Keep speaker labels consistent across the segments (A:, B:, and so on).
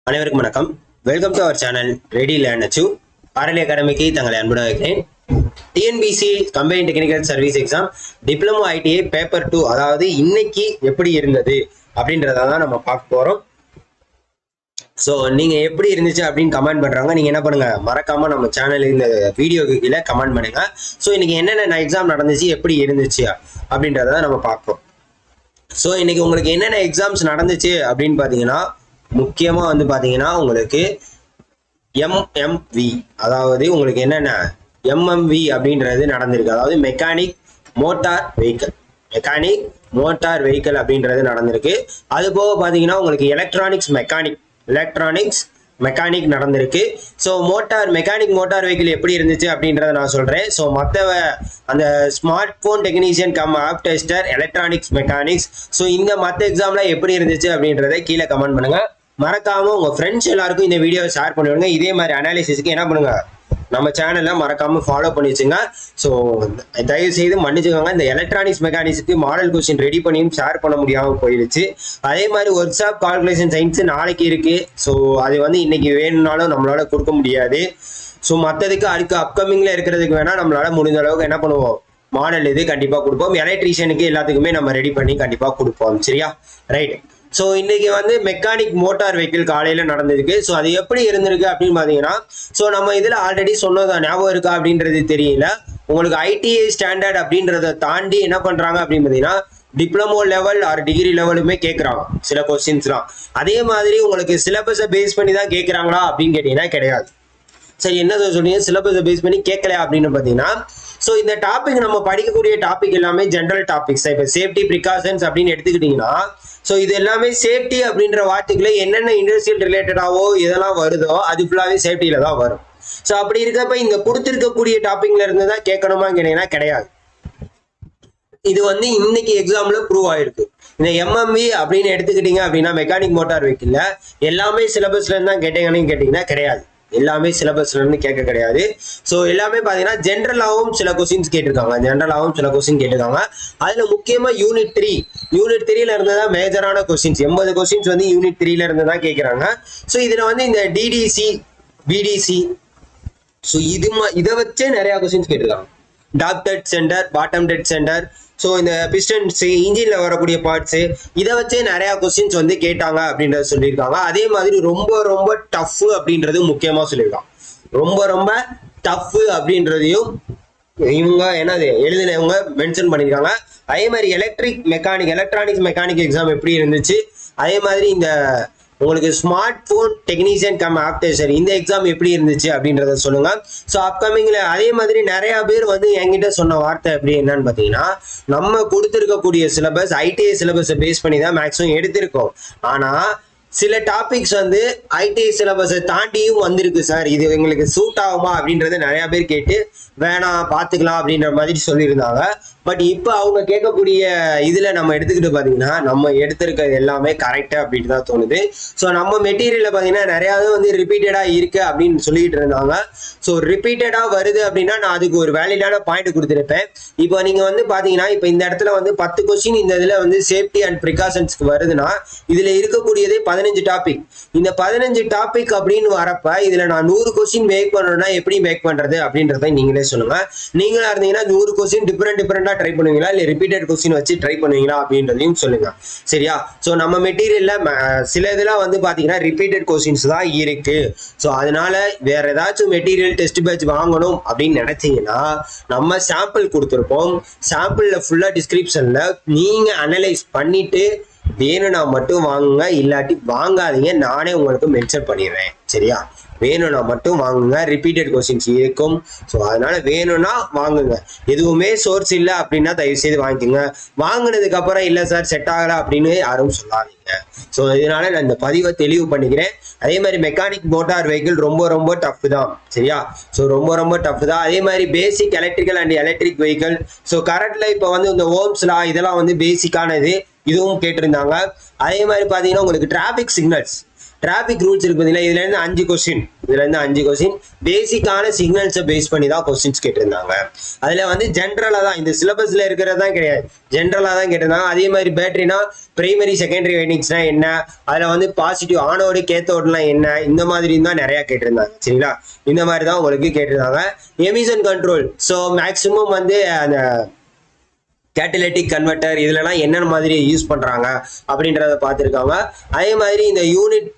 A: அனைவருக்கும் வணக்கம். Welcome to our channel ready learn achieve. பாரலி அகாடமிக்கு தங்களை அன்புடன் வைக்கிறேன். TNPSC combine technical service exam diploma ITI paper 2 அதாவது இன்னைக்கு எப்படி இருந்தது அப்படின்றத தான் நம்ம பார்க்க போறோம். ஸோ நீங்க எப்படி இருந்துச்சு அப்படின்னு கமெண்ட் பண்றாங்க. நீங்க என்ன பண்ணுங்க, மறக்காம நம்ம சேனல் இந்த வீடியோக்கு கீழே கமெண்ட் பண்ணுங்க. ஸோ இன்னைக்கு என்னென்ன எக்ஸாம் நடந்துச்சு, எப்படி இருந்துச்சு அப்படின்றத நம்ம பார்ப்போம். ஸோ இன்னைக்கு உங்களுக்கு என்னென்ன எக்ஸாம்ஸ் நடந்துச்சு அப்படின்னு பார்த்தீங்கன்னா, முக்கியமா வந்து பாத்தீங்கன்னா உங்களுக்கு எம்எம்வி அதாவது உங்களுக்கு என்னென்ன எம்எம்வி அப்படின்றது நடந்திருக்கு. அதாவது மெக்கானிக் மோட்டார் வெஹிக்கிள் அப்படின்றது நடந்திருக்கு. அது போக பாத்தீங்கன்னா உங்களுக்கு எலக்ட்ரானிக்ஸ் மெக்கானிக் நடந்திருக்கு. ஸோ மெக்கானிக் மோட்டார் வெஹிக்கிள் எப்படி இருந்துச்சு அப்படின்றத நான் சொல்றேன். ஸோ மற்ற அந்த smart phone technician cum app tester electronics mechanics, so இந்த மற்ற எக்ஸாம்ல எப்படி இருந்துச்சு அப்படின்றத கீழே கமெண்ட் பண்ணுங்க. மறக்காம உங்க ஃப்ரெண்ட்ஸ் எல்லாருக்கும் இந்த வீடியோவை ஷேர் பண்ணிவிடுங்க. இதே மாதிரி அனாலிசிஸ்க்கு என்ன பண்ணுங்க, நம்ம சேனல்ல மறக்காம ஃபாலோ பண்ணி வச்சுங்க. ஸோ தயவு செய்து மன்னிச்சுக்கோங்க, இந்த எலக்ட்ரானிக்ஸ் மெக்கானிக்ஸ்க்கு மாடல் கொஸ்டின் ரெடி பண்ணியும் ஷேர் பண்ண முடியாமல் போயிடுச்சு. அதே மாதிரி ஒர்க் ஷாப் கால்குலேஷன் சயின்ஸ் நாளைக்கு இருக்கு. ஸோ அது வந்து இன்னைக்கு வேணும்னாலும் நம்மளால கொடுக்க முடியாது. ஸோ மற்றதுக்கு அதுக்கு அப்கமிங்ல இருக்கிறதுக்கு வேணா நம்மளால முடிஞ்ச அளவுக்கு என்ன பண்ணுவோம், மாடல் இது கண்டிப்பா கொடுப்போம். எலக்ட்ரீஷியனுக்கு எல்லாத்துக்குமே நம்ம ரெடி பண்ணி கண்டிப்பா கொடுப்போம். சரியா, ரைட். ஸோ இன்னைக்கு வந்து மெக்கானிக் மோட்டார் வெஹிக்கிள் காலையில நடந்திருக்கு. ஸோ அது எப்படி இருந்திருக்கு அப்படின்னு பாத்தீங்கன்னா, ஸோ நம்ம இதுல ஆல்ரெடி சொன்னதா ஞாபகம் இருக்கா அப்படின்றது தெரியல. உங்களுக்கு ஐடிஐ ஸ்டாண்டர்ட் அப்படின்றத தாண்டி என்ன பண்றாங்க அப்படின்னு பாத்தீங்கன்னா, டிப்ளமோ லெவல் ஆர் டிகிரி லெவலுமே கேட்கறாங்க சில கொஸ்டின்ஸ்லாம். அதே மாதிரி உங்களுக்கு சிலபஸை பேஸ் பண்ணி தான் கேட்கறாங்களா அப்படின்னு கேட்டீங்கன்னா கிடையாது. சரி, என்ன சொல்றீங்க, சிலபஸை பேஸ் பண்ணி கேட்கல அப்படின்னு பாத்தீங்கன்னா, ஸோ இந்த டாபிக் நம்ம படிக்கக்கூடிய டாபிக் எல்லாமே ஜென்ரல் டாபிக்ஸ். இப்போ சேஃப்டி ப்ரிகாஷன்ஸ் அப்படின்னு எடுத்துக்கிட்டீங்கன்னா, ஸோ இது எல்லாமே சேஃப்டி அப்படின்ற வார்த்தைக்குள்ள என்னென்ன இண்டஸ்ட்ரியல் ரிலேட்டடாவோ இதெல்லாம் வருதோ அது ஃபுல்லாவே சேஃப்டியில தான் வரும். ஸோ அப்படி இருக்கப்ப இந்த கொடுத்திருக்கக்கூடிய டாபிக்ல இருந்து தான் கேட்கணுமா கேட்டீங்கன்னா கிடையாது. இது வந்து இன்னைக்கு எக்ஸாம்ல ப்ரூவ் ஆயிருக்கு. இந்த எம்எம்வி அப்படின்னு எடுத்துக்கிட்டீங்க அப்படின்னா, மெக்கானிக் மோட்டார் வெஹிக்கிள்ல எல்லாமே சிலபஸ்ல இருந்து தான் கேட்டீங்கன்னா கிடையாது. எல்லாமே சிலபஸ்ல இருந்து கேட்க கிடையாது. ஸோ எல்லாமே பாத்தீங்கன்னா ஜென்ரலாகவும் சில கொஸ்டின்ஸ் கேட்டிருக்காங்க. அதுல முக்கியமா யூனிட் 3ல இருந்து தான் மேஜரான கொஸ்டின்ஸ். 80 கொஸ்டின்ஸ் வந்து யூனிட் 3ல இருந்து தான் கேட்கறாங்க. ஸோ இதுல வந்து இந்த டிடிசி பிடிசி, ஸோ இதை வச்சே நிறைய கொஸ்டின்ஸ் கேட்டிருக்காங்க. Top dead centre, bottom dead centre, so இந்த பிஸ்டன்ஸ் இன்ஜின்ல வரக்கூடிய பார்ட்ஸ், இதை வச்சே நிறைய கொஸ்டின்ஸ் வந்து கேட்டாங்க அப்படின்றத சொல்லியிருக்காங்க. அதே மாதிரி ரொம்ப டஃப் அப்படின்றது முக்கியமா சொல்லியிருக்காங்க. ரொம்ப டஃப் அப்படின்றதையும் இவங்க என்னது எழுதினவங்க மென்ஷன் பண்ணியிருக்காங்க. அதே மாதிரி எலக்ட்ரானிக்ஸ் மெக்கானிக் எக்ஸாம் எப்படி இருந்துச்சு, அதே மாதிரி இந்த உங்களுக்கு smart phone technician cum app tester இந்த எக்ஸாம் எப்படி இருந்துச்சு அப்படின்றத சொல்லுங்க. ஸோ அப்கமிங்ல அதே மாதிரி நிறைய பேர் வந்து என்கிட்ட சொன்ன வார்த்தை எப்படி என்னன்னு பாத்தீங்கன்னா, நம்ம கொடுத்துருக்கக்கூடிய சிலபஸ் ஐடிஐ சிலபஸை பேஸ் பண்ணி தான் மேக்ஸிமம் எடுத்திருக்கோம். ஆனா சில டாபிக்ஸ் வந்து ஐடிஐ சிலபஸை தாண்டியும் வந்திருக்கு சார், இது எங்களுக்கு சூட் ஆகுமா அப்படின்றத நிறைய பேர் கேட்டு வேணாம் பார்த்துக்கலாம் அப்படின்ற மாதிரி சொல்லியிருந்தாங்க. பட் இப்போ அவங்க கேட்கக்கூடிய இதுல நம்ம எடுத்துக்கிட்டு பாத்தீங்கன்னா, நம்ம எடுத்திருக்கிறது எல்லாமே கரெக்டா அப்படின்னு தான் தோணுது. ஸோ நம்ம மெட்டீரியல்ல பாத்தீங்கன்னா நிறையாவது வந்து ரிப்பீட்டடா இருக்கு அப்படின்னு சொல்லிட்டு இருந்தாங்க. ஸோ ரிப்பீட்டடா வருது அப்படின்னா நான் அதுக்கு ஒரு வேலிடான பாயிண்ட் கொடுத்துருப்பேன். இப்போ நீங்க வந்து பாத்தீங்கன்னா, இப்போ இந்த இடத்துல வந்து 10 கொஸ்டின் இந்த இதுல வந்து சேஃப்டி அண்ட் ப்ரிகாஷன்ஸ்க்கு வருதுன்னா, இதுல இருக்கக்கூடியதே 15 டாபிக். இந்த 15 டாபிக் அப்படின்னு வரப்ப இதுல நான் 100 கொஸ்டின் மேக் பண்ணணும்னா எப்படி மேக் பண்றது அப்படின்றத நீங்களே சொல்லுங்க. நீங்களா இருந்தீங்கன்னா 100 கொஸ்டின் டிஃபரெண்டா ட்ரை பண்ணுவீங்களா, இல்ல ரிப்பீட்டட் கொஸ்டின் வச்சு ட்ரை பண்ணுவீங்களா அப்படின்றதையும் சொல்லுங்க. சரியா, சோ நம்ம மெட்டீரியல்ல சில இதெல்லாம் வந்து பாத்தீங்கன்னா ரிப்பீட்டட் கொஸ்டின்ஸ் தான் இருக்கு. சோ அதனால வேற ஏதாச்சும் மெட்டீரியல் டெஸ்ட் பேட்ச் வாங்கணும் அப்படின்னு நினைச்சீங்கன்னா, நம்ம சாம்பிள் கொடுத்துருப்போம். சாம்பிள்ல ஃபுல்லா டிஸ்கிரிப்ஷன்ல நீங்க அனலைஸ் பண்ணிட்டு வேணும்னா மட்டும் வாங்குங்க, இல்லாட்டி வாங்காதீங்க. நானே உங்களுக்கு மென்ஷன் பண்ணிடுறேன். சரியா, வேணும்னா மட்டும் வாங்குங்க, ரிப்பீட்டட் கொஸ்டின்ஸ் இருக்கும். ஸோ அதனால வேணும்னா வாங்குங்க. எதுவுமே சோர்ஸ் இல்லை அப்படின்னா தயவு செய்து வாங்கிக்கோங்க. வாங்கினதுக்கு அப்புறம் இல்லை சார் செட் ஆகல அப்படின்னு யாரும் சொல்லாதீங்க. ஸோ இதனால நான் இந்த பதிவை தெளிவு பண்ணிக்கிறேன். அதே மாதிரி மெக்கானிக் மோட்டார் வெஹிக்கிள் ரொம்ப டஃப் தான். சரியா, ஸோ ரொம்ப டஃப் தான். அதே மாதிரி பேசிக் electrical and electric vehicle, so கரண்ட்ல இப்போ வந்து இந்த ஓம்ஸ்லா இதெல்லாம் வந்து பேசிக்கானது, இதுவும் கேட்டிருந்தாங்க. அதே மாதிரி பார்த்தீங்கன்னா உங்களுக்கு டிராபிக் சிக்னல்ஸ், டிராபிக் ரூல்ஸ் இருக்கு பார்த்தீங்களா, இதுல இருந்து 5 கொஸ்டின் பேசிக்கான சிக்னல்ஸை பேஸ் பண்ணி தான் கொஸ்டின்ஸ் கேட்டிருந்தாங்க. அதுல வந்து ஜென்ரலா தான், இந்த சிலபஸ்ல இருக்கிறது தான் கிடையாது, ஜென்ரலா தான் கேட்டிருந்தாங்க. அதே மாதிரி பேட்டரினா பிரைமரி செகண்டரி வைண்டிங்ஸ்னா என்ன, அதுல வந்து பாசிட்டிவ் ஆனோடு கேத்தோடுலாம் என்ன, இந்த மாதிரி தான் நிறைய கேட்டிருந்தாங்க. சரிங்களா, இந்த மாதிரி தான் உங்களுக்கு கேட்டிருந்தாங்க. எமிஷன் கண்ட்ரோல், ஸோ மேக்சிமம் வந்து அந்த கேட்டலிட்டிக் கன்வெர்ட்டர் இதுலலாம் என்னென்ன மாதிரி யூஸ் பண்றாங்க அப்படின்றத பார்த்துருக்காங்க. அதே மாதிரி இந்த யூனிட்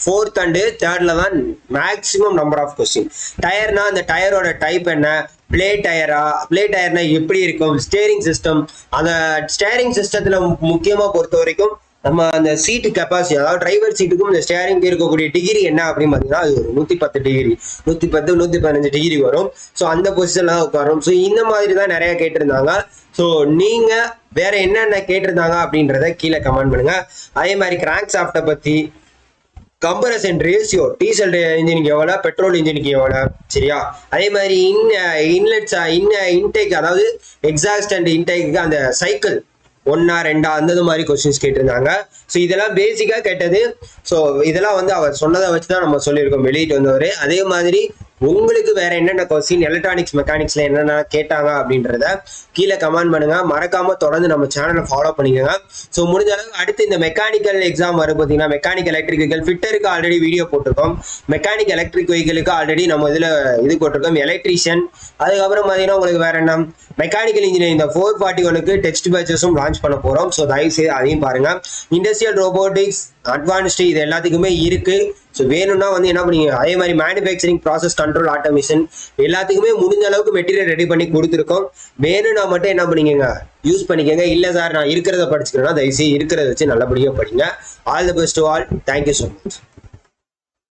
A: 4th and 3rd தான் மேக்ஸிமம் நம்பர் ஆஃப் கொஸ்டின். டயர்னா அந்த டயரோட டைப் என்ன, பிளே டயர்னா எப்படி இருக்கும், ஸ்டேரிங் சிஸ்டம், அந்த ஸ்டேரிங் சிஸ்டத்துல முக்கியமா பொறுத்த வரைக்கும் நம்ம அந்த சீட்டு கெப்பாசிட்டி, அதாவது டிரைவர் சீட்டுக்கும் இந்த ஸ்டேரிங்க்கு இருக்கக்கூடிய டிகிரி என்ன அப்படின்னு பார்த்தீங்கன்னா அது ஒரு 110 டிகிரி, 115 டிகிரி வரும். ஸோ அந்த பொசிஷன்ல தான் உட்காரும். ஸோ இந்த மாதிரி தான் நிறைய கேட்டிருந்தாங்க. ஸோ நீங்க வேற என்னென்ன கேட்டிருந்தாங்க அப்படின்றத கீழே கமெண்ட் பண்ணுங்க. அதே மாதிரி கிராங்க் ஷாஃப்ட்டை பத்தி, கம்பரசன் ரேஷியோ, டீசல் இன்ஜினுக்கு எவ்வளோ, பெட்ரோல் இன்ஜினுக்கு எவ்வளோ, சரியா, அதே மாதிரி இன்லெட்ஸ் இன்டேக், அதாவது எக்ஸாஸ்ட் அண்ட் இன்டேக்கு அந்த சைக்கிள் 1 2 அந்த மாதிரி கொஸ்டின்ஸ் கேட்டிருந்தாங்க. ஸோ இதெல்லாம் பேசிக்கா கேட்டது. ஸோ இதெல்லாம் வந்து அவர் சொன்னதை வச்சு தான் நம்ம சொல்லியிருக்கோம் வெளியிட்டு வந்தவர். அதே மாதிரி உங்களுக்கு வேற என்னென்ன கொஸ்டின் எலக்ட்ரானிக்ஸ் மெக்கானிக்ஸ்ல என்னென்ன கேட்டாங்க அப்படின்றத கீழே கமெண்ட் பண்ணுங்க. மறக்காம தொடர்ந்து நம்ம சேனலை ஃபாலோ பண்ணிக்கோங்க. ஸோ முடிஞ்ச அளவுக்கு அடுத்து இந்த மெக்கானிக்கல் எக்ஸாம் வரும் பார்த்தீங்கன்னா, மெக்கானிக்கல் எலக்ட்ரிக் வெஹிக்கல் ஃபிட்டருக்கு ஆல்ரெடி வீடியோ போட்டிருக்கோம், மெக்கானிக் எலக்ட்ரிக் வெஹிக்கலுக்கு ஆல்ரெடி நம்ம இது போட்டிருக்கோம், எலக்ட்ரீஷியன். அதுக்கப்புறம் பார்த்தீங்கன்னா உங்களுக்கு வேற என்ன, மெக்கானிக்கல் இன்ஜினியரிங் இந்த 441க்கு டெக்ஸ்ட் பேட்சஸும் லான்ச் பண்ண போறோம். ஸோ தயவுசெய்து அதையும் பாருங்க. இண்டஸ்ட்ரியல் ரோபோட்டிக்ஸ், அட்வான்ஸ்டு இது எல்லாத்துக்குமே இருக்கு. ஸோ வேணும்னா வந்து என்ன பண்ணீங்க, அதே மாதிரி மேனுஃபேக்சரிங் ப்ராசஸ் கண்ட்ரோல் ஆட்டோமேஷன் எல்லாத்துக்குமே முடிஞ்ச அளவுக்கு மெட்டீரியல் ரெடி பண்ணி கொடுத்துருக்கோம். வேணும்னா மட்டும் என்ன பண்ணிக்கங்க, யூஸ் பண்ணிக்கங்க. இல்லை சார் நான் இருக்கிறத படிச்சுக்கிறேன்னா தயவுசெய்து இருக்கிறத வச்சு நல்லபடியாக படிங்க. All the best to all. Thank you so much.